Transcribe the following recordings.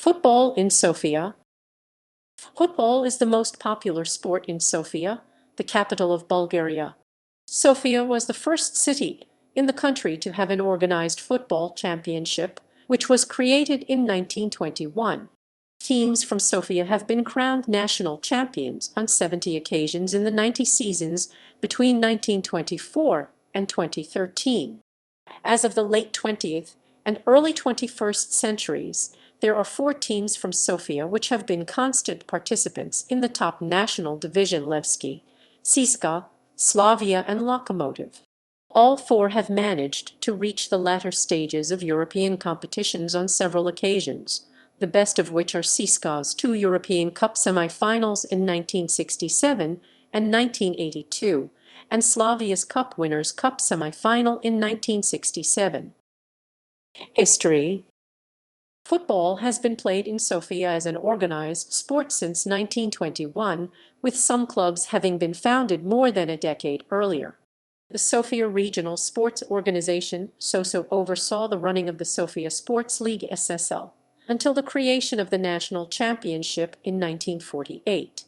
Football in Sofia. Football is the most popular sport in Sofia, the capital of Bulgaria. Sofia was the first city in the country to have an organized football championship, which was created in 1921. Teams from Sofia have been crowned national champions on 70 occasions in the 90 seasons between 1924 and 2013. As of the late 20th and early 21st centuries, there are 4 teams from Sofia which have been constant participants in the top national division: Levski, Siska, Slavia and Lokomotiv. All 4 have managed to reach the latter stages of European competitions on several occasions, the best of which are Siska's 2 European Cup semi-finals in 1967 and 1982, and Slavia's Cup Winners' Cup semi-final in 1967. History. Football has been played in Sofia as an organized sport since 1921, with some clubs having been founded more than a decade earlier. The Sofia Regional Sports Organization (SOSO) oversaw the running of the Sofia Sports League (SSL) until the creation of the national championship in 1948.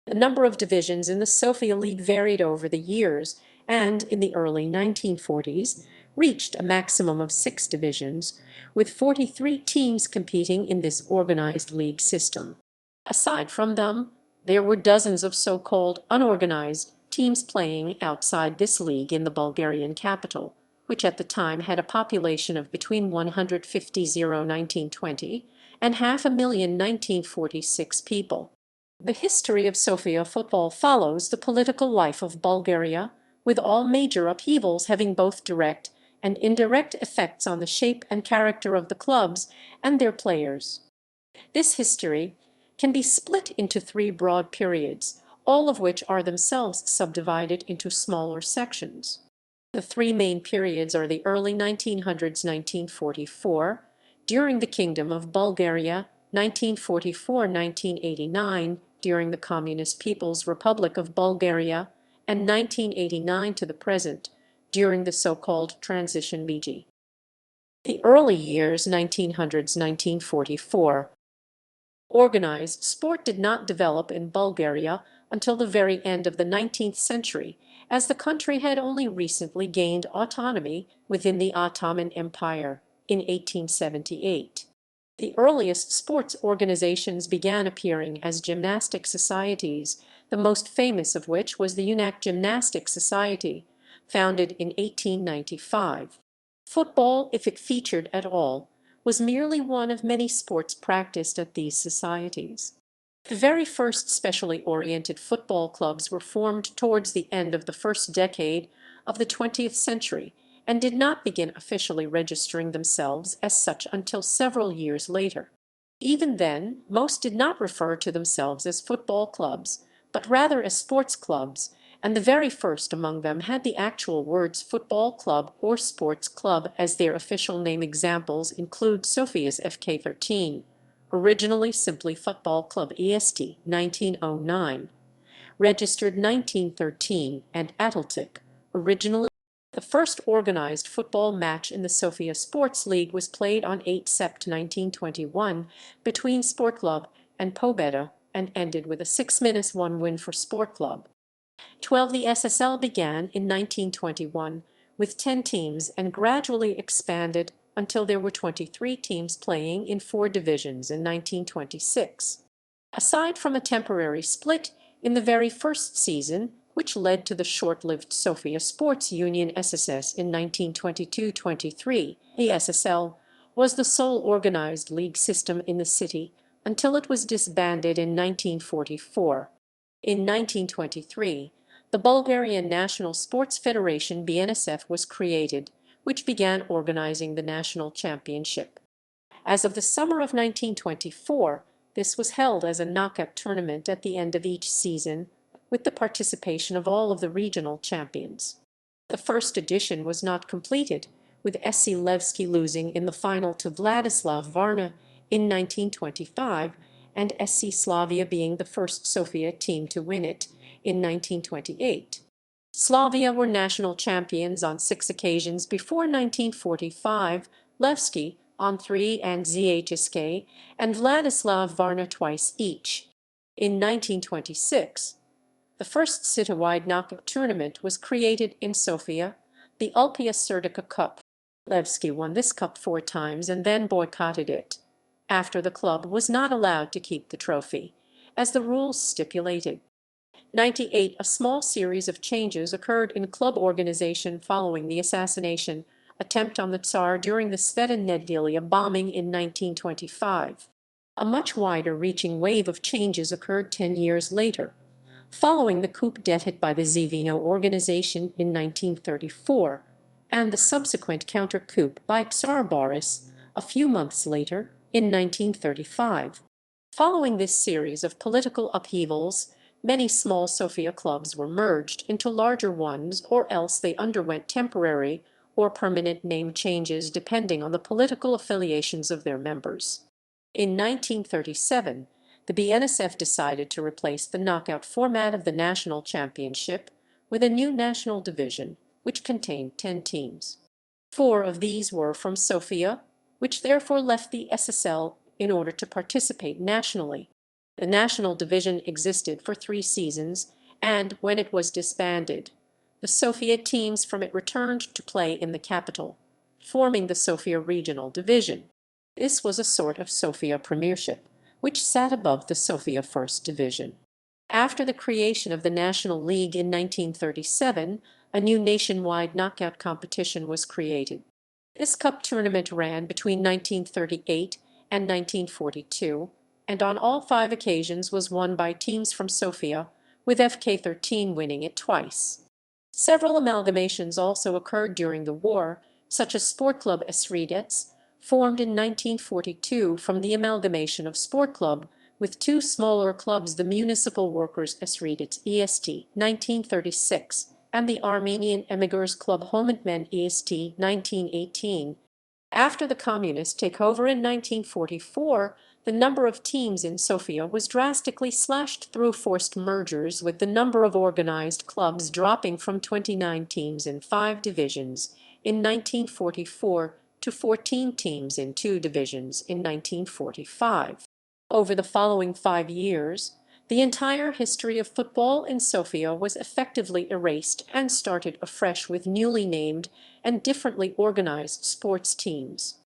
The number of divisions in the Sofia League varied over the years and, in the early 1940s, reached a maximum of 6 divisions, with 43 teams competing in this organized league system. Aside from them, there were dozens of so-called unorganized teams playing outside this league in the Bulgarian capital, which at the time had a population of between 150,000 1920 and 500,000 1946 people. The history of Sofia football follows the political life of Bulgaria, with all major upheavals having both direct and indirect effects on the shape and character of the clubs and their players. This history can be split into 3 broad periods, all of which are themselves subdivided into smaller sections. The 3 main periods are the early 1900s, 1944, during the Kingdom of Bulgaria, 1944-1989, during the Communist People's Republic of Bulgaria, and 1989 to the present, during the so-called Transition Period. The early years, 1900s-1944. Organized sport did not develop in Bulgaria until the very end of the 19th century, as the country had only recently gained autonomy within the Ottoman Empire in 1878. The earliest sports organizations began appearing as gymnastic societies, the most famous of which was the UNAC Gymnastic Society, founded in 1895. Football, if it featured at all, was merely one of many sports practiced at these societies. The very first specially oriented football clubs were formed towards the end of the first decade of the 20th century and did not begin officially registering themselves as such until several years later. Even then, most did not refer to themselves as football clubs, but rather as sports clubs, and the very first among them had the actual words football club or sports club as their official name. Examples include Sofia's FK13, originally simply Football Club EST 1909, registered 1913, and Atletic, originally. The first organized football match in the Sofia Sports League was played on 8 Sept 1921 between Sport Club and Pobeda and ended with a 6-1 win for Sport Club. The SSL began in 1921 with 10 teams and gradually expanded until there were 23 teams playing in 4 divisions in 1926. Aside from a temporary split in the very first season, which led to the short-lived Sofia Sports Union SSS in 1922-23, the SSL was the sole organized league system in the city until it was disbanded in 1944. In 1923, the Bulgarian National Sports Federation (BNSF) was created, which began organizing the national championship. As of the summer of 1924, this was held as a knockout tournament at the end of each season, with the participation of all of the regional champions. The first edition was not completed, with SC Levski losing in the final to Vladislav Varna in 1925, and SC Slavia being the first Sofia team to win it in 1928. Slavia were national champions on 6 occasions before 1945. Levski, on 3 and CSKA, and Vladislav Varna twice each. In 1926, the first citywide knockout tournament was created in Sofia, the Ulpia Serdica Cup. Levski won this cup 4 times and then boycotted it, after the club was not allowed to keep the trophy, as the rules stipulated. 98 A small series of changes occurred in club organization following the assassination attempt on the Tsar during the Sveta Nedelya bombing in 1925. A much wider-reaching wave of changes occurred 10 years later, following the coup d'etat by the Zivino organization in 1934, and the subsequent counter-coup by Tsar Boris a few months later in 1935. Following this series of political upheavals, many small Sofia clubs were merged into larger ones, or else they underwent temporary or permanent name changes depending on the political affiliations of their members. In 1937, the BNSF decided to replace the knockout format of the national championship with a new national division, which contained 10 teams. 4 of these were from Sofia, which therefore left the SSL in order to participate nationally. The national division existed for 3 seasons, and when it was disbanded, the Sofia teams from it returned to play in the capital, forming the Sofia Regional Division. This was a sort of Sofia Premiership, which sat above the Sofia First Division. After the creation of the National League in 1937, a new nationwide knockout competition was created. This cup tournament ran between 1938 and 1942, and on all 5 occasions was won by teams from Sofia, with FK13 winning it twice. Several amalgamations also occurred during the war, such as Sport Club Esridets, formed in 1942 from the amalgamation of Sport Club with 2 smaller clubs, the Municipal Workers Esridets EST 1936 and the Armenian Emigrants Club Homentmen EST 1918. After the communist takeover in 1944, the number of teams in Sofia was drastically slashed through forced mergers, with the number of organized clubs dropping from 29 teams in 5 divisions in 1944 to 14 teams in 2 divisions in 1945. Over the following 5 years, the entire history of football in Sofia was effectively erased and started afresh with newly named and differently organized sports teams.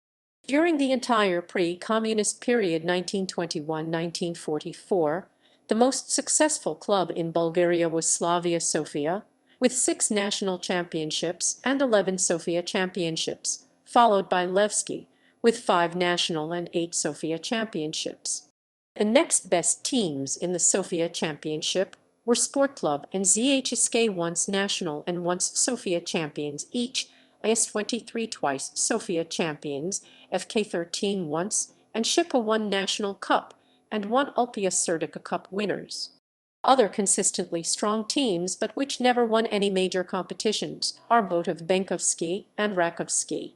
During the entire pre-communist period 1921–1944, the most successful club in Bulgaria was Slavia Sofia, with 6 national championships and 11 Sofia championships, followed by Levski, with 5 national and 8 Sofia championships. The next best teams in the Sofia Championship were Sport Club and CSKA, once national and once Sofia champions each, IS-23 twice Sofia champions, FK13 once, and Shipa 1 National Cup and 1 Ulpia Serdica Cup winners. Other consistently strong teams, but which never won any major competitions, are Botev Benkovsky and Rakovsky.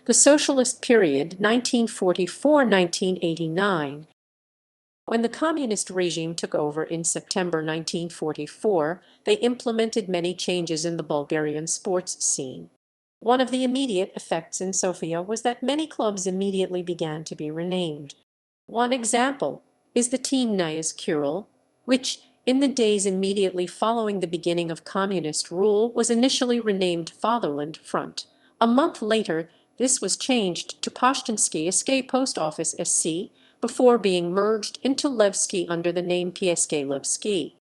The Socialist Period 1944–1989. When the communist regime took over in September 1944, they implemented many changes in the Bulgarian sports scene. One of the immediate effects in Sofia was that many clubs immediately began to be renamed. One example is the team Nyas Kural, which, in the days immediately following the beginning of communist rule, was initially renamed Fatherland Front. A month later, this was changed to Poshtansky SK Post Office SC, before being merged into Levski under the name PSK Levski.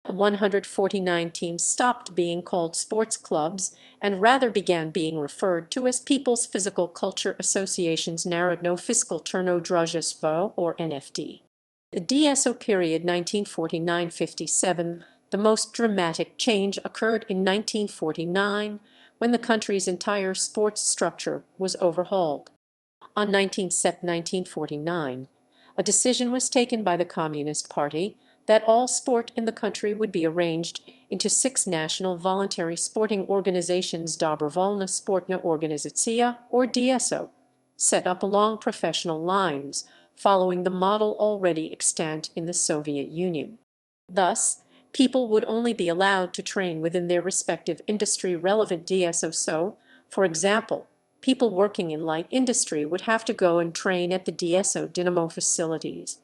149 teams stopped being called sports clubs and rather began being referred to as People's Physical Culture Associations Narodno Fiscal Turno Družstvo, or NFT. The DSO period 1949–57, the most dramatic change occurred in 1949, when the country's entire sports structure was overhauled. On 1949, a decision was taken by the Communist Party that all sport in the country would be arranged into 6 national voluntary sporting organizations, Dobrovolna Sportna Organizacija, or DSO, set up along professional lines, following the model already extant in the Soviet Union. Thus, people would only be allowed to train within their respective industry-relevant DSO. So, for example, people working in light industry would have to go and train at the DSO Dynamo facilities,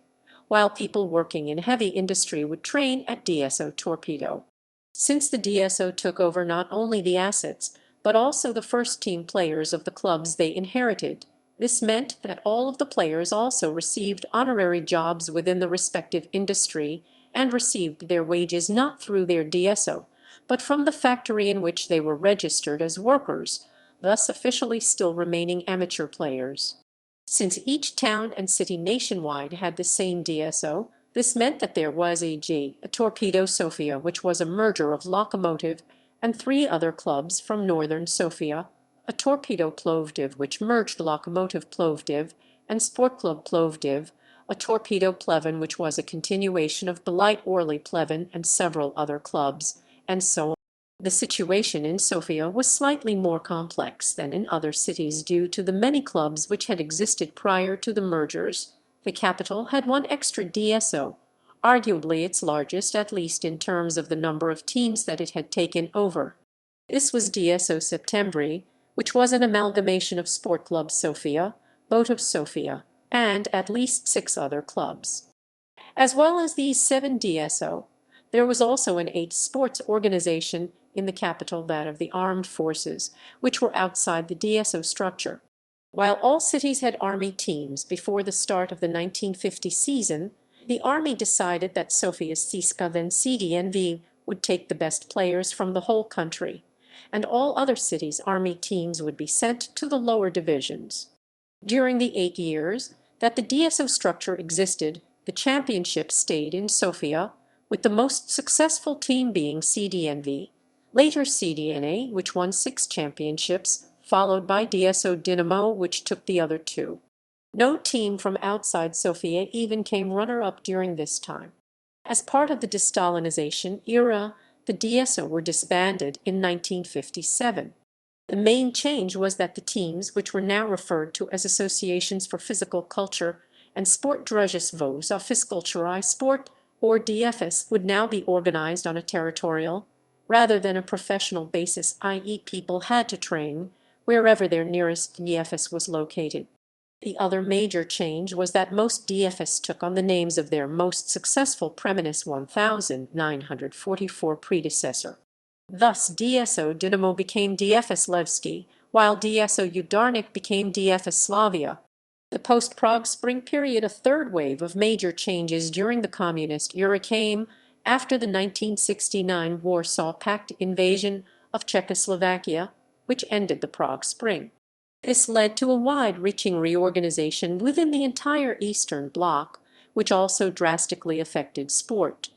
while people working in heavy industry would train at DSO Torpedo. Since the DSO took over not only the assets, but also the first-team players of the clubs they inherited, this meant that all of the players also received honorary jobs within the respective industry and received their wages not through their DSO, but from the factory in which they were registered as workers, thus officially still remaining amateur players. Since each town and city nationwide had the same DSO, this meant that there was a Torpedo Sofia, which was a merger of Lokomotiv and three other clubs from northern Sofia, a Torpedo Plovdiv, which merged Lokomotiv Plovdiv and Sport Club Plovdiv, a Torpedo Pleven, which was a continuation of Belite Orly Pleven and several other clubs, and so on. The situation in Sofia was slightly more complex than in other cities due to the many clubs which had existed prior to the mergers. The capital had one extra DSO, arguably its largest, at least in terms of the number of teams that it had taken over. This was DSO Septembri, which was an amalgamation of Sport Club Sofia, Boat of Sofia, and at least 6 other clubs. As well as these 7 DSO, there was also an 8 sports organization in the capital, that of the armed forces, which were outside the DSO structure. While all cities had army teams before the start of the 1950 season, the army decided that Sofia's Siska, then CDNV, would take the best players from the whole country, and all other cities' army teams would be sent to the lower divisions. During the 8 years that the DSO structure existed, the championship stayed in Sofia, with the most successful team being CDNV, later CDNA, which won 6 championships, followed by DSO Dynamo, which took the other 2. No team from outside Sofia even came runner-up during this time. As part of the de-Stalinization era, the DSO were disbanded in 1957. The main change was that the teams, which were now referred to as Associations for Physical Culture and Sport Družstvo za Fiskultūrai Sport, or DFS, would now be organized on a territorial, rather than a professional basis, i.e. people had to train wherever their nearest DFS was located. The other major change was that most DFS took on the names of their most successful Preminus 1944 predecessor. Thus DSO Dynamo became DFS Levski, while DSO Udarnik became DFS Slavia. The post-Prague Spring period, a third wave of major changes during the communist era, came after the 1969 Warsaw Pact invasion of Czechoslovakia, which ended the Prague Spring. This led to a wide-reaching reorganization within the entire Eastern Bloc, which also drastically affected sport.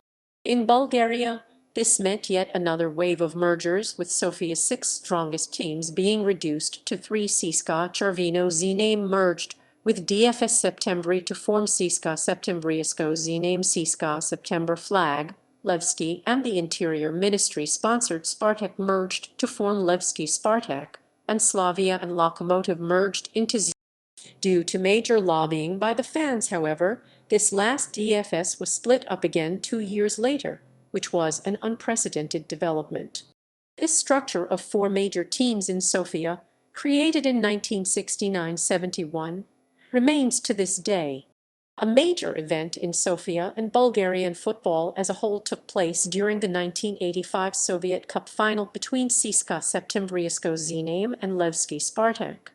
In Bulgaria, this meant yet another wave of mergers, with Sofia's 6 strongest teams being reduced to 3. CSKA Cherveno Z-name merged with DFS Septembri to form Siska Septembriasko Z-name CSKA September Flag. Levski and the Interior Ministry-sponsored Spartak merged to form Levski Spartak, and Slavia and Lokomotiv merged into Z. Due to major lobbying by the fans, however, this last DFS was split up again 2 years later, which was an unprecedented development. This structure of 4 major teams in Sofia, created in 1969-71, remains to this day. A major event in Sofia and Bulgarian football as a whole took place during the 1985 Soviet Cup final between CSKA Septembriasko Z-name and Levski Spartak.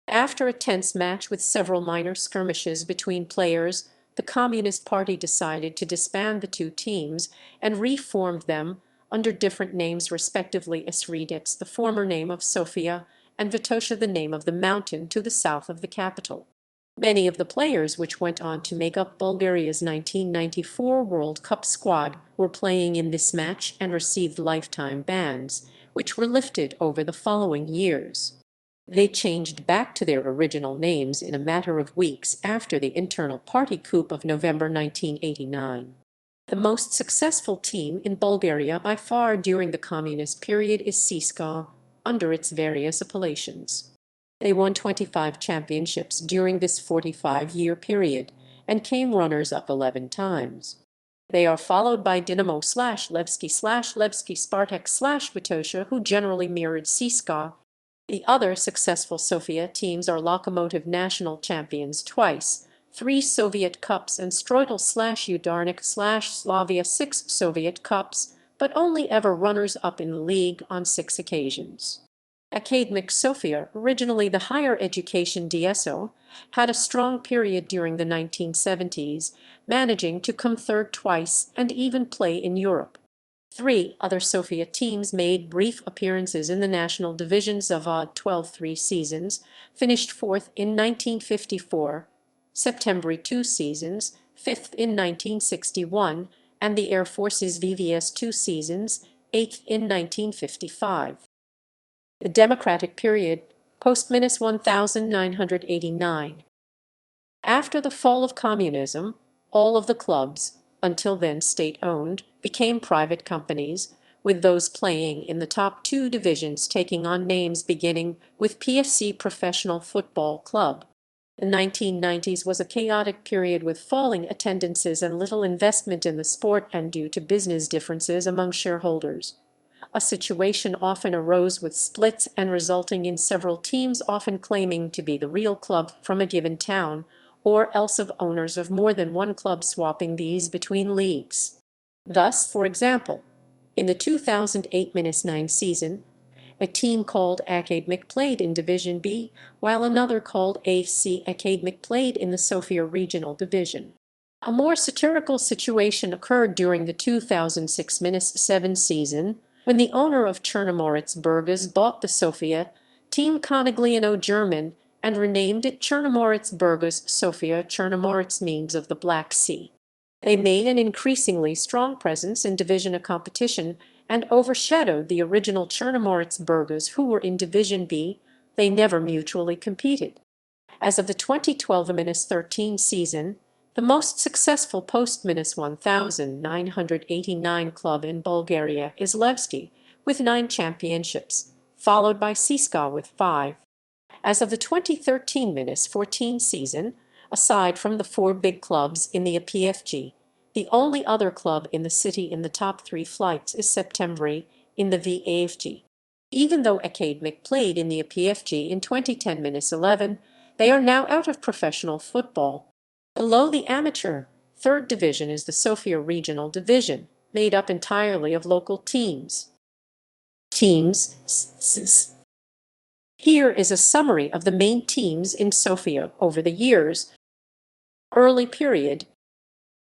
After a tense match with several minor skirmishes between players, the Communist Party decided to disband the 2 teams and reformed them under different names respectively: Sredets, the former name of Sofia, and Vitosha, the name of the mountain to the south of the capital. Many of the players which went on to make up Bulgaria's 1994 World Cup squad were playing in this match and received lifetime bans, which were lifted over the following years. They changed back to their original names in a matter of weeks after the internal party coup of November 1989. The most successful team in Bulgaria by far during the communist period is Siska, under its various appellations. They won 25 championships during this 45-year period and came runners-up 11 times. They are followed by Dynamo/Levski/Levski Spartak/Vitosha, who generally mirrored CSKA. The other successful Sofia teams are Lokomotiv national champions twice, 3 Soviet Cups, and Strojtel/Udarnik/Slavia 6 Soviet Cups, but only ever runners-up in the league on 6 occasions. Academic Sofia, originally the higher education DSO, had a strong period during the 1970s, managing to come third twice and even play in Europe. 3 other Sofia teams made brief appearances in the national divisions of odd 12-3 seasons, finished 4th in 1954, September 2 seasons, 5th in 1961, and the Air Force's VVS 2 seasons, 8th in 1955. The Democratic Period, post-1989. After the fall of communism, all of the clubs, until then state-owned, became private companies, with those playing in the top 2 divisions taking on names beginning with PFC Professional Football Club. The 1990s was a chaotic period with falling attendances and little investment in the sport, and due to business differences among shareholders. A situation often arose with splits and resulting in several teams often claiming to be the real club from a given town, or else of owners of more than one club swapping these between leagues. Thus, for example, in the 2008-9 season, a team called Academic played in Division B, while another called AFC Academic played in the Sofia Regional Division. A more satirical situation occurred during the 2006-7 season, when the owner of Chernomorets Burgas bought the Sofia team Conegliano German and renamed it Chernomorets Burgas Sofia. Chernomorets means of the Black Sea. They made an increasingly strong presence in Division A competition and overshadowed the original Chernomorets Burgas, who were in Division B. They never mutually competed. As of the 2012-13 season, the most successful post-1989 club in Bulgaria is Levski, with 9 championships, followed by Siska with 5. As of the 2013-14 season, aside from the 4 big clubs in the PFG, the only other club in the city in the top 3 flights is September in the VAFG. Even though Academic played in the PFG in 2010-11, they are now out of professional football. Below the amateur, 3rd division is the Sofia Regional Division, made up entirely of local teams. Here is a summary of the main teams in Sofia over the years. Early period.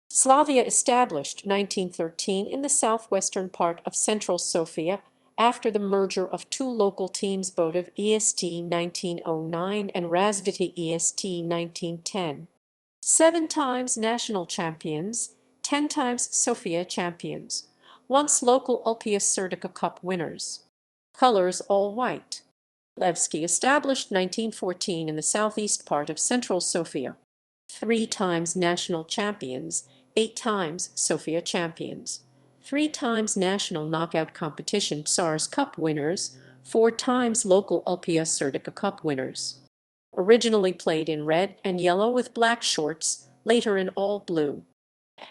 Slavia established 1913 in the southwestern part of central Sofia after the merger of 2 local teams, Botev EST 1909 and Razviti EST 1910. 7 times national champions, 10 times Sofia champions, once local Ulpia Serdica Cup winners. Colors all white. Levski established 1914 in the southeast part of central Sofia. 3 times national champions, 8 times Sofia champions. 3 times national knockout competition Tsars Cup winners, 4 times local Ulpia Serdica Cup winners. Originally played in red and yellow with black shorts, later in all blue.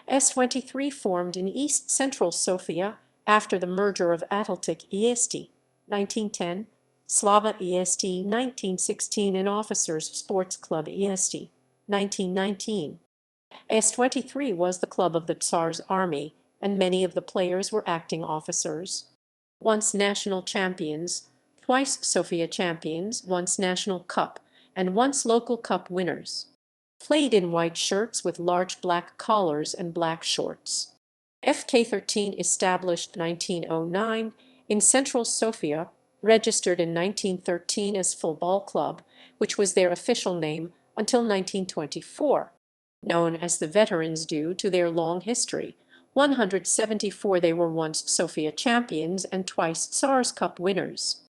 S23 formed in East Central Sofia after the merger of Atletic EST 1910, Slava EST 1916 and Officers Sports Club EST 1919. S23 was the club of the Tsar's army, and many of the players were acting officers. Once national champions, twice Sofia champions, once national cup, and once local cup winners. Played in white shirts with large black collars and black shorts. FK13 established 1909 in Central Sofia, registered in 1913 as Football Club, which was their official name until 1924. Known as the Veterans due to their long history, 174 they were once Sofia champions and twice Tsars Cup winners.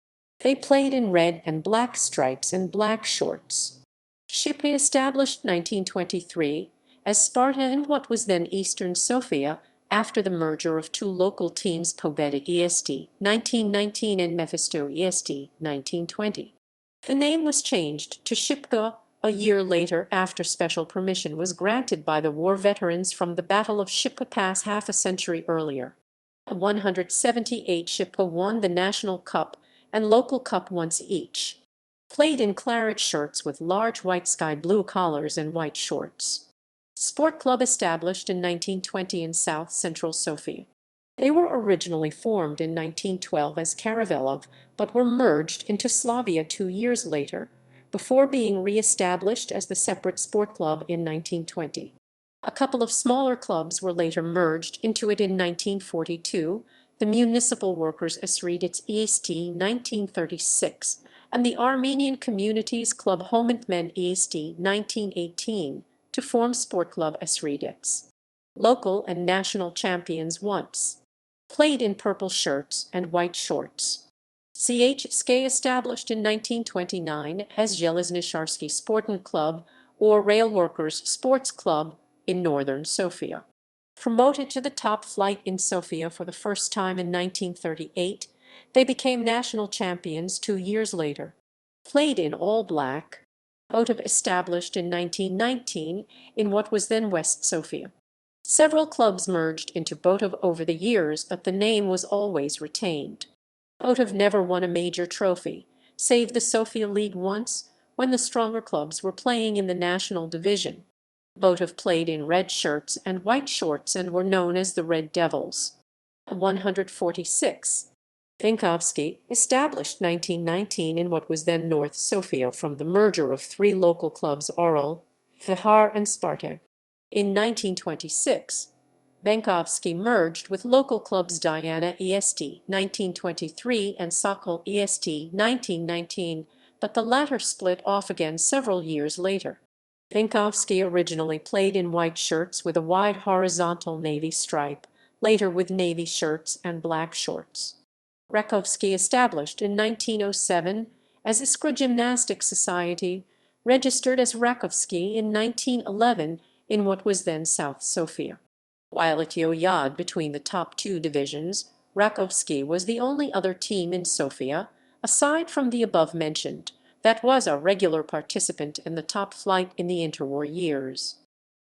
They played in red and black stripes and black shorts. Shipy established 1923 as Sparta in what was then Eastern Sofia after the merger of 2 local teams, Pobeda EST 1919 and Mephisto EST 1920. The name was changed to Shipka a year later after special permission was granted by the war veterans from the Battle of Shipka Pass half a century earlier. 178 Shipka won the National Cup and local cup once each. Played in claret shirts with large white sky blue collars and white shorts. Sport club established in 1920 in South Central Sofia. They were originally formed in 1912 as Karavelov, but were merged into Slavia 2 years later, before being re-established as the separate sport club in 1920. A couple of smaller clubs were later merged into it in 1942, the Municipal Workers' Esredits EST 1936, and the Armenian Communities Club Homentmen EST 1918, to form Sport Club Esredits. Local and national champions once. Played in purple shirts and white shorts. CSKA established in 1929 as Železničarski Sporten Club, or Rail Workers' Sports Club, in northern Sofia. Promoted to the top flight in Sofia for the first time in 1938, they became national champions 2 years later. Played in all black. Lokomotiv established in 1919 in what was then West Sofia. Several clubs merged into Botov over the years, but the name was always retained. Botov never won a major trophy, save the Sofia League once, when the stronger clubs were playing in the national division. Botov played in red shirts and white shorts and were known as the Red Devils. 146. Rakovsky established 1919 in what was then North Sofia from the merger of three local clubs Oral, Vihar and Spartak. In 1926, Rakovsky merged with local clubs Diana EST 1923 and Sokol EST 1919, but the latter split off again several years later. Rakovsky originally played in white shirts with a wide horizontal navy stripe, later with navy shirts and black shorts. Rakovsky established in 1907 as Iskra Gymnastics Society, registered as Rakovsky in 1911 in what was then South Sofia. While it yo-yoed between the top two divisions, Rakovsky was the only other team in Sofia, aside from the above-mentioned, that was a regular participant in the top flight in the interwar years.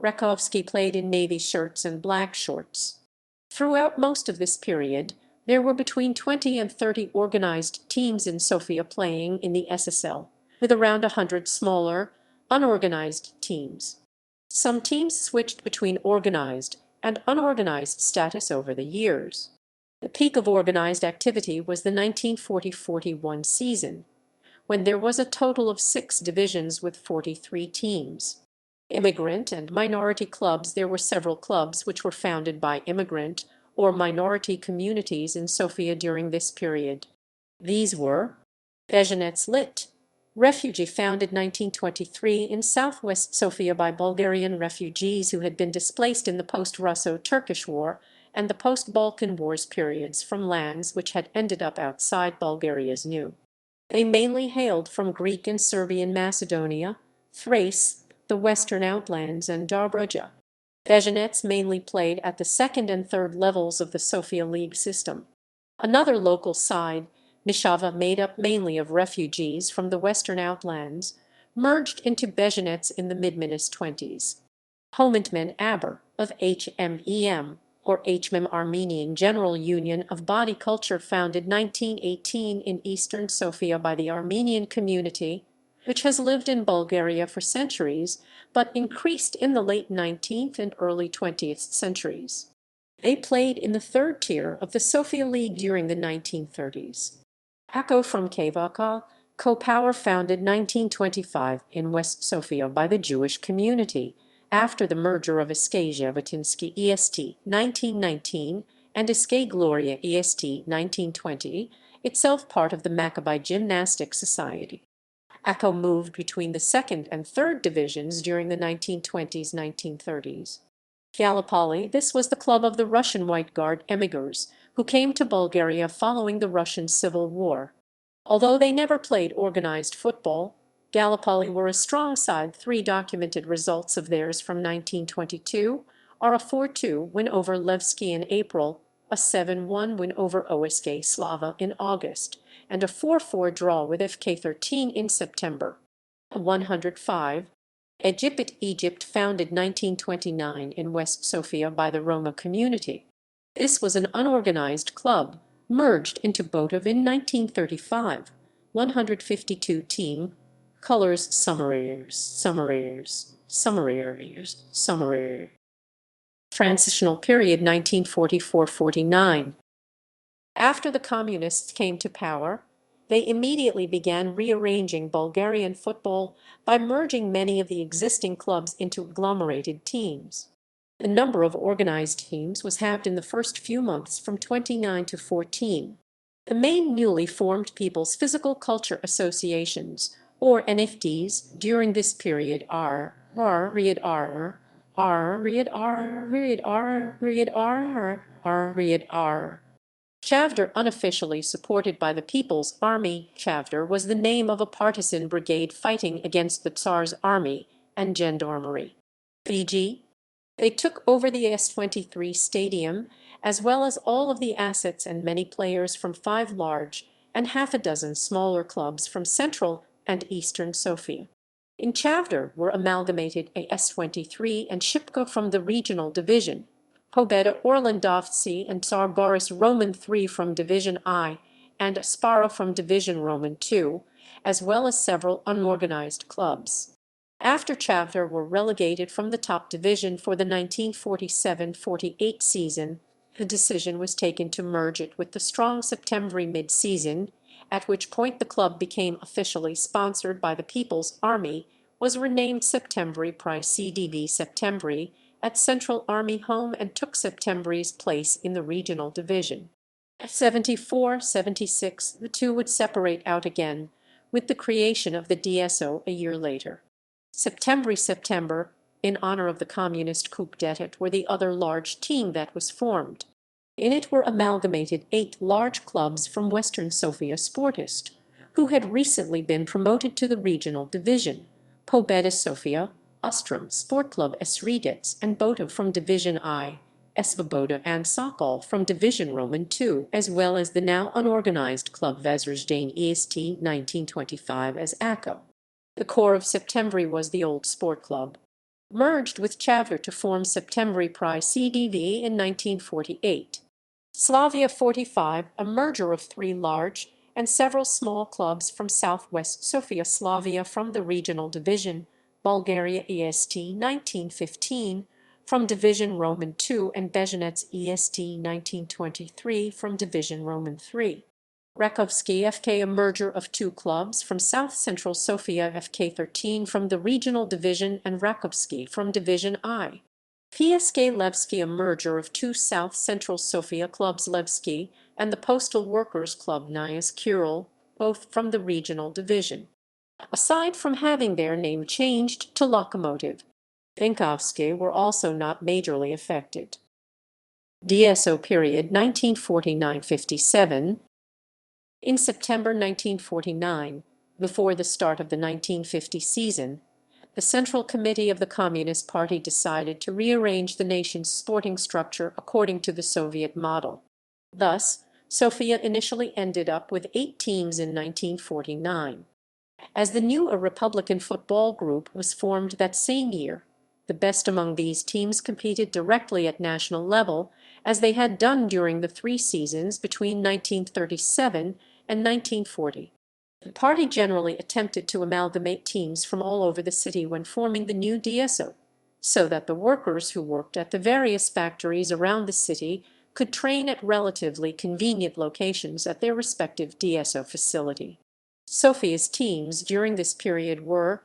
Rakovsky played in navy shirts and black shorts. Throughout most of this period, there were between 20 and 30 organized teams in Sofia playing in the SSL, with around 100 smaller, unorganized teams. Some teams switched between organized and unorganized status over the years. The peak of organized activity was the 1940-41 season, when there was a total of 6 divisions with 43 teams. Immigrant and minority clubs. There were several clubs which were founded by immigrant or minority communities in Sofia during this period. These were Bezhenets Lit, refugee founded 1923 in southwest Sofia by Bulgarian refugees who had been displaced in the post-Russo-Turkish War and the post-Balkan Wars periods from lands which had ended up outside Bulgaria's new. They mainly hailed from Greek and Serbian Macedonia, Thrace, the western outlands, and Dobruja. Bezhenets mainly played at the second and third levels of the Sofia League system. Another local side, Nishava, made up mainly of refugees from the western outlands, merged into Bezhenets in the mid-20s. Homentmen Aber of HMEM, or HMEM Armenian General Union of Body Culture, founded 1918 in eastern Sofia by the Armenian community, which has lived in Bulgaria for centuries, but increased in the late 19th and early 20th centuries. They played in the third tier of the Sofia League during the 1930s. Ako from Kavaka, Co-Power, founded 1925 in West Sofia by the Jewish community, after the merger of Iskaja Vatinsky EST 1919 and Iskay Gloria EST 1920, itself part of the Maccabi Gymnastics Society. Ako moved between the second and third divisions during the 1920s-1930s. Gallipoli, this was the club of the Russian White Guard emigrants who came to Bulgaria following the Russian Civil War. Although they never played organized football, Gallipoli were a strong side. 3 documented results of theirs from 1922 are a 4-2 win over Levski in April, a 7-1 win over OSK Slava in August, and a 4-4 draw with FK13 in September. 105. Egypt, founded 1929 in West Sofia by the Roma community. This was an unorganized club, merged into Botov in 1935. 152 team. Colors summaries. Transitional period 1944-49. After the Communists came to power, they immediately began rearranging Bulgarian football by merging many of the existing clubs into agglomerated teams. The number of organized teams was halved in the first few months from 29 to 14. The main newly formed People's Physical Culture Associations, or NFDs, during this period are Chavder, unofficially supported by the People's Army. Chavder was the name of a partisan brigade fighting against the Tsar's army and gendarmerie. VG. They took over the S23 stadium, as well as all of the assets and many players from 5 large and half a dozen smaller clubs from central and eastern Sofia. In Chavder were amalgamated AS23 and Shipko from the regional division, Pobeda Orlandovci and Tsar Boris Roman III from Division I, and Aspara from Division Roman II, as well as several unorganized clubs. After Chavder were relegated from the top division for the 1947-48 season, the decision was taken to merge it with the strong Septembri mid-season, at which point the club became officially sponsored by the People's Army, was renamed Septembri Pri CDB Septembri at Central Army Home and took Septembri's place in the regional division. 74-76, the two would separate out again, with the creation of the DSO a year later. September, in honor of the communist coup d'etat, were the other large team that was formed. In it were amalgamated 8 large clubs from Western Sofia Sportist, who had recently been promoted to the regional division: Pobeda Sofia, Ostrom Sport Club Sredets, and Botov from Division I, Svoboda and Sokol from Division Roman II, as well as the now unorganized club Vezrzdane EST 1925 as ACO. The core of Septembri was the old sport club, merged with Chavder to form Septembri Pri CDV in 1948. Slavia 45, a merger of 3 large and several small clubs from southwest Sofia. Slavia from the regional division, Bulgaria EST 1915 from Division Roman II, and Bezhenets EST 1923 from Division Roman III. Rakovsky FK, a merger of 2 clubs from South Central Sofia, FK 13 from the regional division and Rakovsky from Division I. PSK Levski, a merger of 2 South Central Sofia clubs, Levski and the Postal Workers Club Nyas Kuril, both from the regional division. Aside from having their name changed to Lokomotiv, Vinkovsky were also not majorly affected. DSO period 1949-57. In September 1949, before the start of the 1950 season, the Central Committee of the Communist Party decided to rearrange the nation's sporting structure according to the Soviet model. Thus, Sofia initially ended up with 8 teams in 1949. As the new Republican football group was formed that same year, the best among these teams competed directly at national level, as they had done during the 3 seasons between 1937 and 1940. The party generally attempted to amalgamate teams from all over the city when forming the new DSO, so that the workers who worked at the various factories around the city could train at relatively convenient locations at their respective DSO facility. Sofia's teams during this period were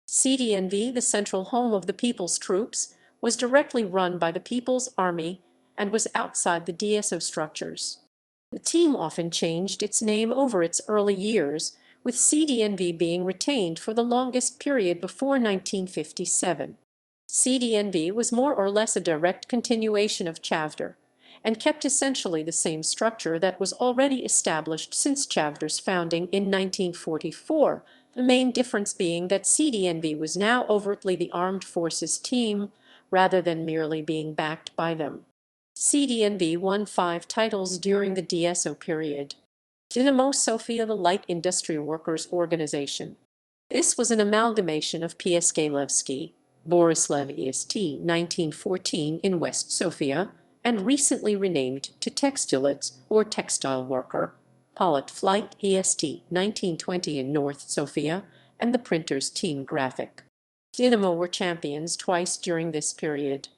CDNV, the central home of the People's Troops, was directly run by the People's Army and was outside the DSO structures. The team often changed its name over its early years, with CDNV being retained for the longest period before 1957. CDNV was more or less a direct continuation of Chavder, and kept essentially the same structure that was already established since Chavder's founding in 1944, the main difference being that CDNV was now overtly the armed forces team, rather than merely being backed by them. CDNV won 5 titles during the DSO period. Dynamo Sofia, the light industry workers' organization. This was an amalgamation of PSK Levski, Borislav EST 1914 in West Sofia, and recently renamed to Textilets or Textile Worker, Polit Flight EST 1920 in North Sofia, and the Printers Team Graphic. Dynamo were champions twice during this period.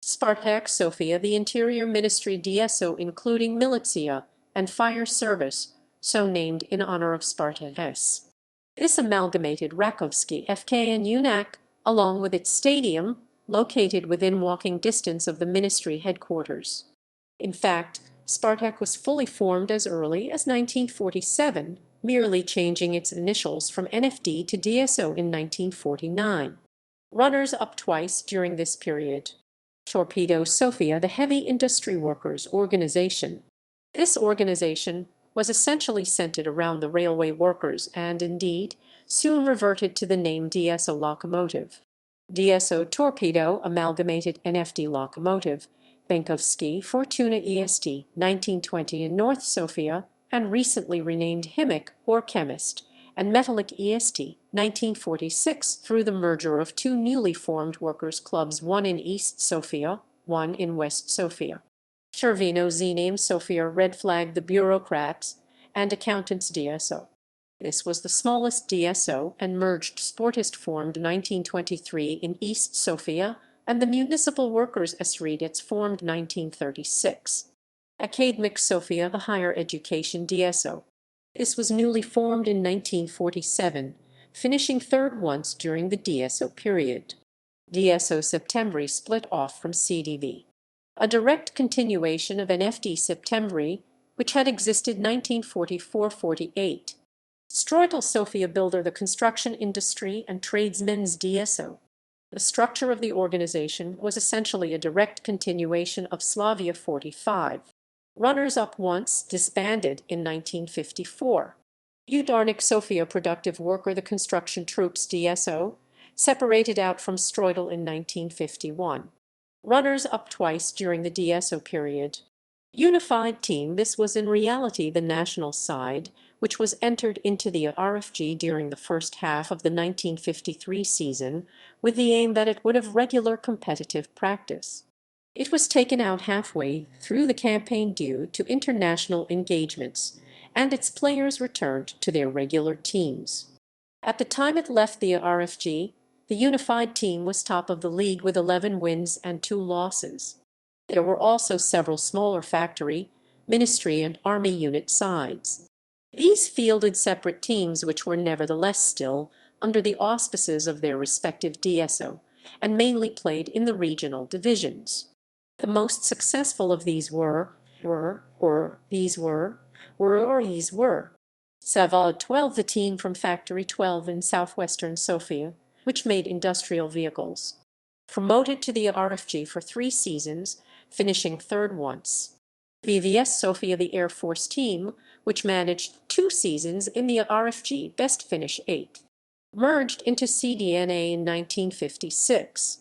Spartak Sofia, the Interior Ministry DSO including Militia and Fire Service, so named in honor of Spartak S. This amalgamated Rakovsky FK and UNAC, along with its stadium, located within walking distance of the ministry headquarters. In fact, Spartak was fully formed as early as 1947, merely changing its initials from NFD to DSO in 1949. Runners up twice during this period. Torpedo Sofia, the Heavy Industry Workers Organization. This organization was essentially centered around the railway workers and, indeed, soon reverted to the name DSO Lokomotiv. DSO Torpedo amalgamated NFD Lokomotiv, Benkovsky Fortuna EST 1920 in North Sofia, and recently renamed Himic or Chemist, and Metallic EST 1946 through the merger of two newly formed workers' clubs, one in East Sofia, one in West Sofia. Chervino Z-name Sofia red flagged the bureaucrats and accountants DSO. This was the smallest DSO and merged Sportist formed 1923 in East Sofia, and the Municipal Workers Esredets formed 1936. Academic Sofia, the Higher Education DSO. This was newly formed in 1947, finishing third once during the DSO period. DSO Septembri split off from CDV. A direct continuation of NFD Septembri, which had existed 1944-48. Streutel Sofia Builder, the construction industry and tradesmen's DSO. The structure of the organization was essentially a direct continuation of Slavia 45. Runners-up once disbanded in 1954. Udarnik Sofia Productive Worker, the construction troops DSO, separated out from Streutel in 1951. Runners-up twice during the DSO period. Unified Team, this was in reality the national side, which was entered into the RFG during the first half of the 1953 season, with the aim that it would have regular competitive practice. It was taken out halfway through the campaign due to international engagements, and its players returned to their regular teams. At the time it left the RFG, the unified team was top of the league with 11 wins and 2 losses. There were also several smaller factory, ministry, and army unit sides. These fielded separate teams which were nevertheless still under the auspices of their respective DSO, and mainly played in the regional divisions. The most successful of these were Savod 12, the team from Factory 12 in southwestern Sofia, which made industrial vehicles. Promoted to the RFG for 3 seasons, finishing third once. VVS Sofia, the Air Force team, which managed 2 seasons in the RFG, best finish 8th. Merged into CDNA in 1956.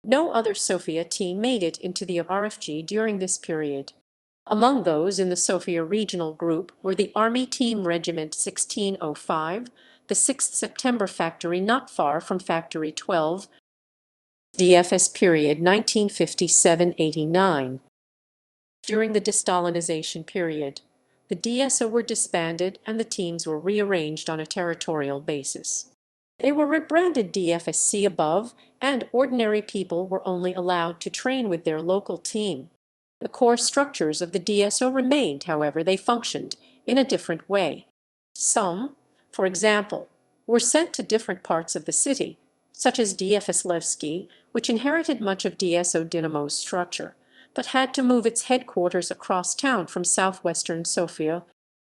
No other Sofia team made it into the RFG during this period. Among those in the Sofia regional group were the Army Team Regiment 1605, the 6th September Factory not far from Factory 12, DFS period 1957-89. During the de-Stalinization period, the DSO were disbanded and the teams were rearranged on a territorial basis. They were rebranded DFSC above, and ordinary people were only allowed to train with their local team. The core structures of the DSO remained, however, they functioned in a different way. Some, for example, were sent to different parts of the city, such as DFS Levski, which inherited much of DSO Dynamo's structure, but had to move its headquarters across town from southwestern Sofia.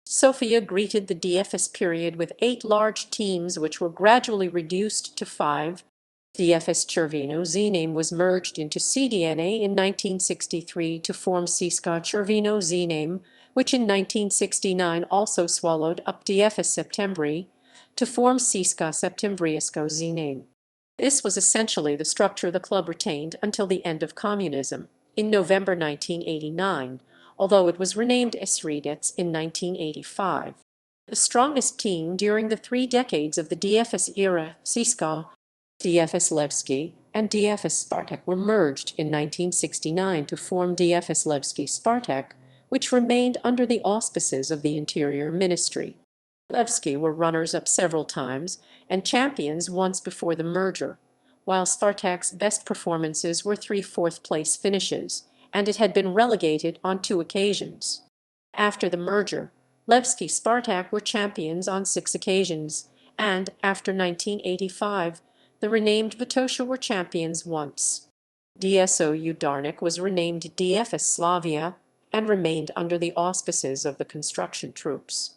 Sofia greeted the DFS period with 8 large teams which were gradually reduced to 5. DFS Chervino Z-name was merged into CDNA in 1963 to form Siska Chervino Z-name, which in 1969 also swallowed up DFS Septembri to form Siska Septembriesco Z-name. This was essentially the structure the club retained until the end of communism, in November 1989, although it was renamed Esredets in 1985. The strongest team during the 3 decades of the DFS era, Siska, DFS Levski, and DFS Spartak were merged in 1969 to form DFS Levski Spartak, which remained under the auspices of the Interior Ministry. Levski were runners-up several times and champions once before the merger, while Spartak's best performances were 3 fourth-place finishes, and it had been relegated on 2 occasions. After the merger, Levski Spartak were champions on 6 occasions, and after 1985, the renamed Vitosha were champions once. DSOU Darnik was renamed DFS Slavia and remained under the auspices of the construction troops.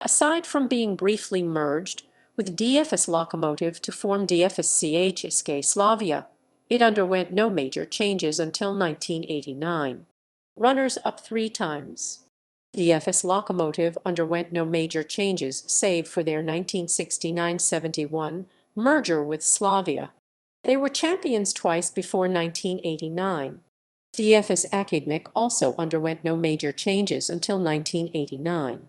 Aside from being briefly merged with DFS Lokomotiv to form DFS CSKA Slavia, it underwent no major changes until 1989. Runners-up 3 times. DFS Lokomotiv underwent no major changes save for their 1969-71 merger with Slavia. They were champions twice before 1989. DFS Akademik also underwent no major changes until 1989.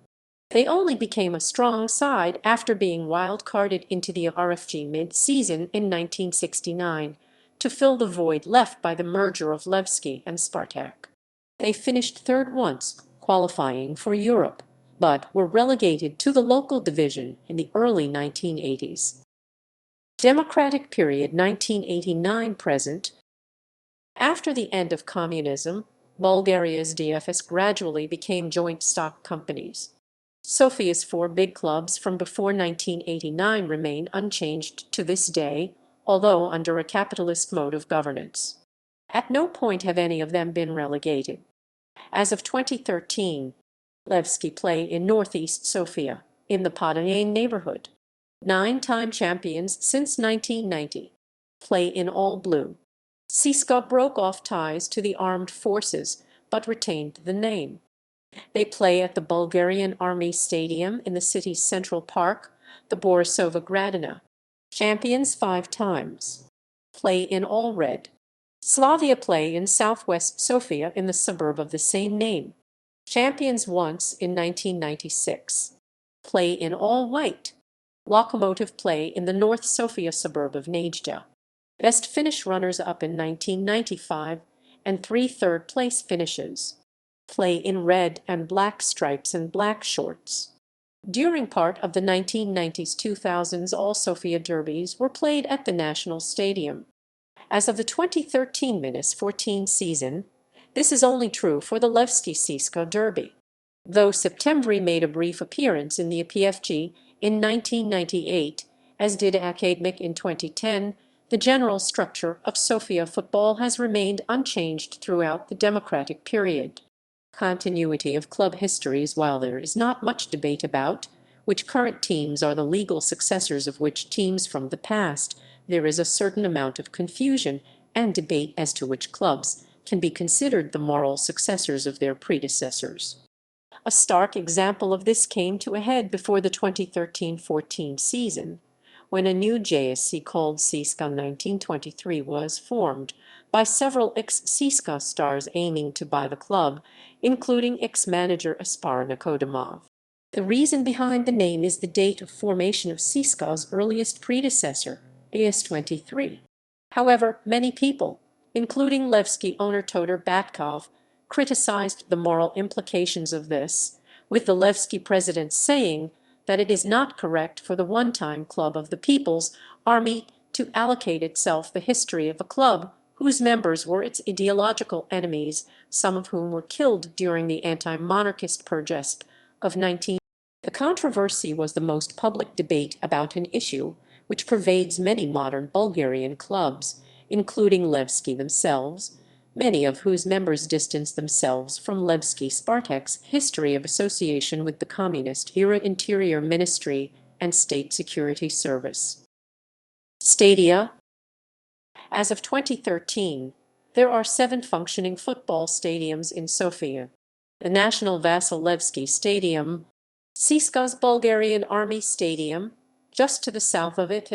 They only became a strong side after being wild-carded into the RFG mid-season in 1969 to fill the void left by the merger of Levski and Spartak. They finished third once, qualifying for Europe, but were relegated to the local division in the early 1980s. Democratic period 1989 present. After the end of communism, Bulgaria's DFS gradually became joint stock companies. Sofia's 4 big clubs from before 1989 remain unchanged to this day, although under a capitalist mode of governance. At no point have any of them been relegated. As of 2013, Levski play in northeast Sofia, in the Podane neighborhood. 9-time champions since 1990. Play in all blue. Siska broke off ties to the armed forces, but retained the name. They play at the Bulgarian Army Stadium in the city's central park, the Borisova Gradina. Champions 5 times. Play in all red. Slavia play in southwest Sofia in the suburb of the same name. Champions once in 1996. Play in all white. Lokomotiv play in the North Sofia suburb of Najda. Best finish runners-up in 1995 and 3 third-place finishes. Play in red and black stripes and black shorts. During part of the 1990s-2000s, all Sofia derbies were played at the National Stadium. As of the 2013-14 season, this is only true for the Levski Siska derby. Though September made a brief appearance in the PFG in 1998, as did Akademik in 2010, the general structure of Sofia football has remained unchanged throughout the democratic period. Continuity of club histories. While there is not much debate about which current teams are the legal successors of which teams from the past, there is a certain amount of confusion and debate as to which clubs can be considered the moral successors of their predecessors. A stark example of this came to a head before the 2013-14 season, when a new JSC called Siska 1923 was formed by several ex-Siska stars aiming to buy the club, including ex-manager Aspar Nikodimov. The reason behind the name is the date of formation of Siska's earliest predecessor, AS-23. However, many people, including Levski owner Todor Batkov, criticized the moral implications of this, with the Levski president saying that it is not correct for the one-time club of the People's Army to allocate itself the history of a club whose members were its ideological enemies, some of whom were killed during the anti-monarchist purges of 19. The controversy was the most public debate about an issue which pervades many modern Bulgarian clubs, including Levski themselves, many of whose members distance themselves from Levski Spartak's history of association with the communist-era Interior Ministry and State Security Service. Stadia. As of 2013, there are 7 functioning football stadiums in Sofia. The National Vasil Levski Stadium, Siska's Bulgarian Army Stadium, just to the south of it,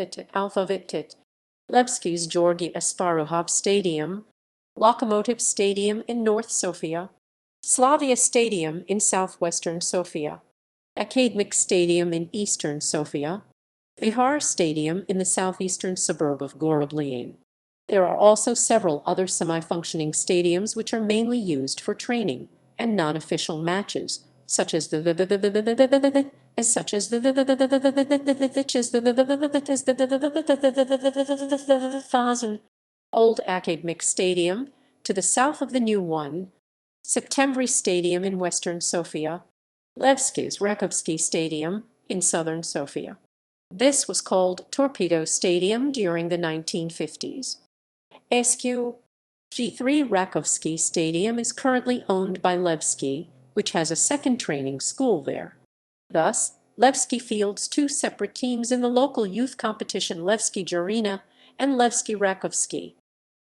Levski's Georgi Asparuhov Stadium, Lokomotiv Stadium in North Sofia, Slavia Stadium in southwestern Sofia, Akademik Stadium in eastern Sofia, Vihar Stadium in the southeastern suburb of Goroblin. There are also several other semi-functioning stadiums which are mainly used for training and non-official matches, such as the Old Academic Stadium to the south of the new one, Septembri Stadium in western Sofia, Levski's Rakovsky Stadium in southern Sofia. This was called Torpedo Stadium during the 1950s. SQ-G3 Rakovsky Stadium is currently owned by Levski, which has a second training school there. Thus, Levski fields two separate teams in the local youth competition, Levski Jarina and Levski Rakovsky.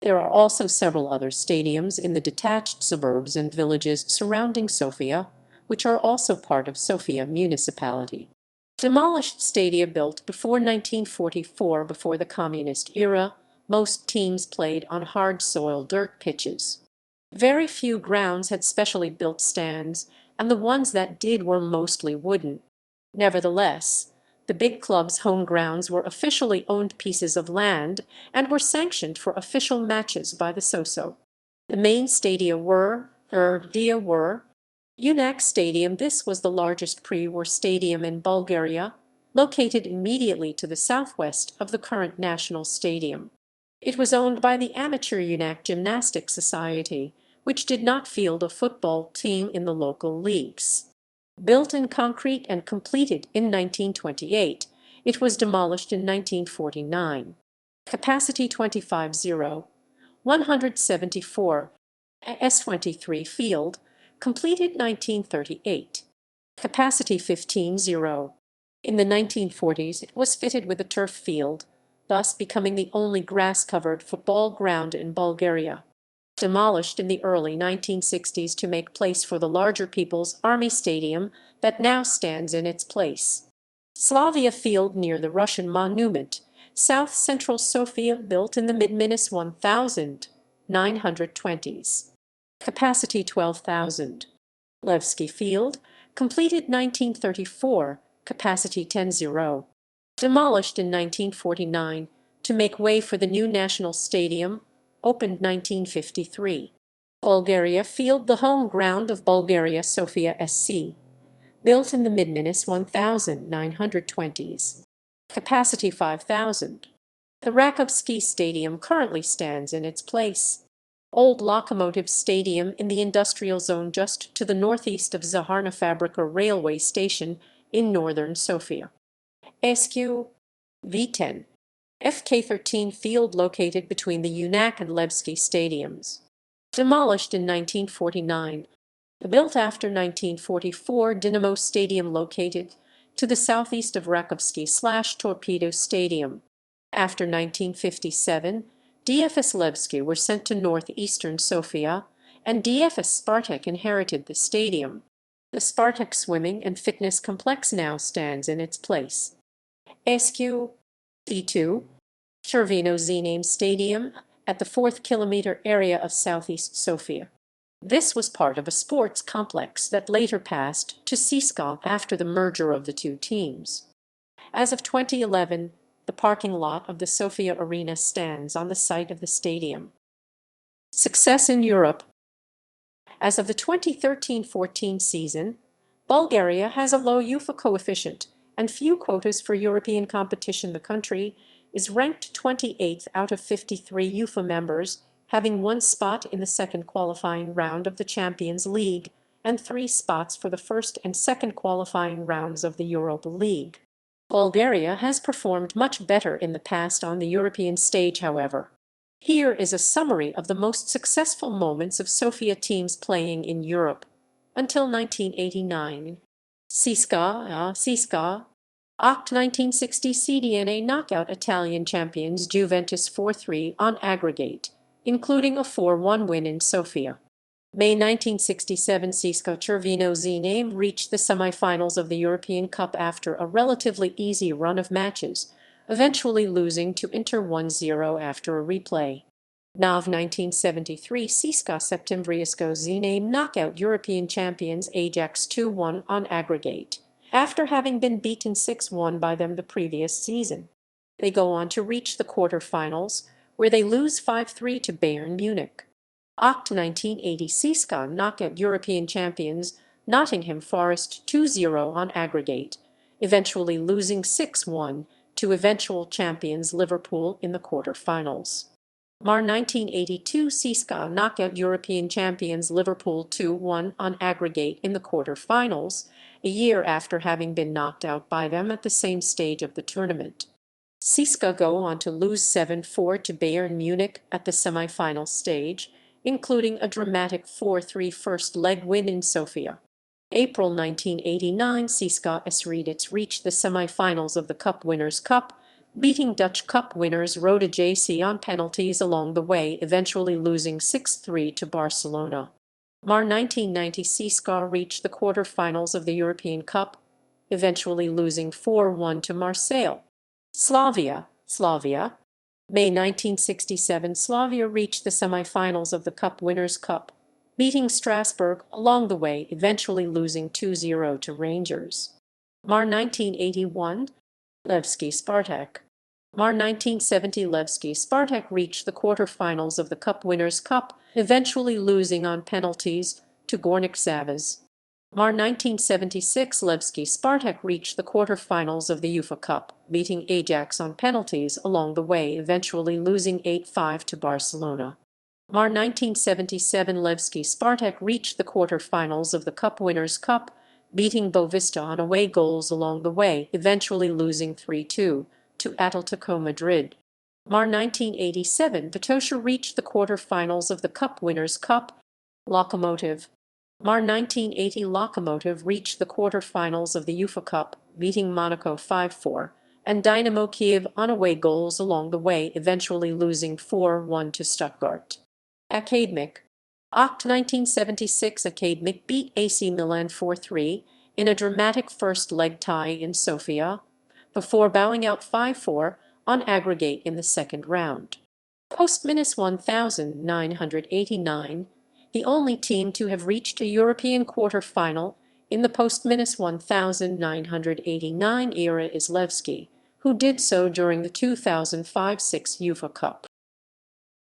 There are also several other stadiums in the detached suburbs and villages surrounding Sofia, which are also part of Sofia municipality. Demolished stadia built before 1944, before the communist era, most teams played on hard-soil dirt pitches. Very few grounds had specially built stands, and the ones that did were mostly wooden. Nevertheless, the big clubs' home grounds were officially owned pieces of land and were sanctioned for official matches by the SOSO. The main stadia were Unac Stadium. This was the largest pre-war stadium in Bulgaria, located immediately to the southwest of the current national stadium. It was owned by the amateur Unac Gymnastics Society, which did not field a football team in the local leagues. Built in concrete and completed in 1928, it was demolished in 1949. Capacity 25,000, 174, S23 field, completed 1938. Capacity 15,000. In the 1940s, it was fitted with a turf field, thus becoming the only grass-covered football ground in Bulgaria. Demolished in the early 1960s to make place for the larger People's Army Stadium that now stands in its place. Slavia Field near the Russian Monument, south central Sofia, built in the mid-1920s. Capacity 12,000. Levski Field, completed 1934, capacity 10,000. Demolished in 1949 to make way for the new National Stadium, opened 1953. Bulgaria Field, the home ground of Bulgaria Sofia SC, built in the mid-1920s. Capacity 5,000. The Rakovsky Stadium currently stands in its place. Old Lokomotiv Stadium in the industrial zone just to the northeast of Zaharna Fabrika railway station in northern Sofia. SQ V10 FK13 field located between the Unac and Levski stadiums. Demolished in 1949. Built after 1944 Dynamo Stadium located to the southeast of Rakovsky/Torpedo Stadium. After 1957, DFS Levski were sent to northeastern Sofia, and DFS Spartak inherited the stadium. The Spartak Swimming and Fitness Complex now stands in its place. SQ E2 Chervino Z-name Stadium at the 4th kilometer area of southeast Sofia. This was part of a sports complex that later passed to Siska after the merger of the two teams. As of 2011, the parking lot of the Sofia Arena stands on the site of the stadium. Success in Europe. As of the 2013-14 season, Bulgaria has a low UEFA coefficient and few quotas for European competition. The country is ranked 28th out of 53 UEFA members, having one spot in the second qualifying round of the Champions League and 3 spots for the first and second qualifying rounds of the Europa League. Bulgaria has performed much better in the past on the European stage, however. Here is a summary of the most successful moments of Sofia teams playing in Europe until 1989. Siska. Oct 1960 CDNA knockout Italian champions Juventus 4-3 on aggregate, including a 4-1 win in Sofia. May 1967 Siska Chervino Z-name reached the semi-finals of the European Cup after a relatively easy run of matches, eventually losing to Inter 1-0 after a replay. Nav 1973 Siska Septembrisko Z-name knockout European champions Ajax 2-1 on aggregate, after having been beaten 6-1 by them the previous season. They go on to reach the quarter-finals, where they lose 5-3 to Bayern Munich. Oct. 1980 Siska knockout European champions Nottingham Forest 2-0 on aggregate, eventually losing 6-1 to eventual champions Liverpool in the quarter-finals. Mar 1982 Siska knockout European champions Liverpool 2-1 on aggregate in the quarter-finals, a year after having been knocked out by them at the same stage of the tournament. Siska go on to lose 7-4 to Bayern Munich at the semi-final stage, including a dramatic 4-3 first-leg win in Sofia. April 1989 CSKA reached the semi-finals of the Cup Winners' Cup, beating Dutch Cup winners Roda JC on penalties along the way, eventually losing 6-3 to Barcelona. Mar 1990 CSKA reached the quarter-finals of the European Cup, eventually losing 4-1 to Marseille. Slavia. May 1967 Slavia reached the semi-finals of the Cup Winners' Cup, beating Strasbourg along the way, eventually losing 2-0 to Rangers. Mar 1981 Levski Spartak. Mar 1970 Levski Spartak reached the quarter-finals of the Cup Winners' Cup, eventually losing on penalties to Gornik Savas. Mar 1976 Levski Spartak reached the quarter-finals of the UEFA Cup, beating Ajax on penalties along the way, eventually losing 8-5 to Barcelona. Mar 1977 Levski Spartak reached the quarter-finals of the Cup Winners' Cup, beating Boavista on away goals along the way, eventually losing 3-2 to Atletico Madrid. Mar 1987 Vitosha reached the quarter-finals of the Cup Winners' Cup. Lokomotiv. Mar 1980 Lokomotiv reached the quarter-finals of the UEFA Cup, beating Monaco 5-4, and Dynamo Kiev on away goals along the way, eventually losing 4-1 to Stuttgart. Academic. Oct. 1976 Academic beat AC Milan 4-3 in a dramatic first-leg tie in Sofia, before bowing out 5-4 on aggregate in the second round. Post-1989, the only team to have reached a European quarter-final in the post-1989 era is Levski, who did so during the 2005-06 UEFA Cup.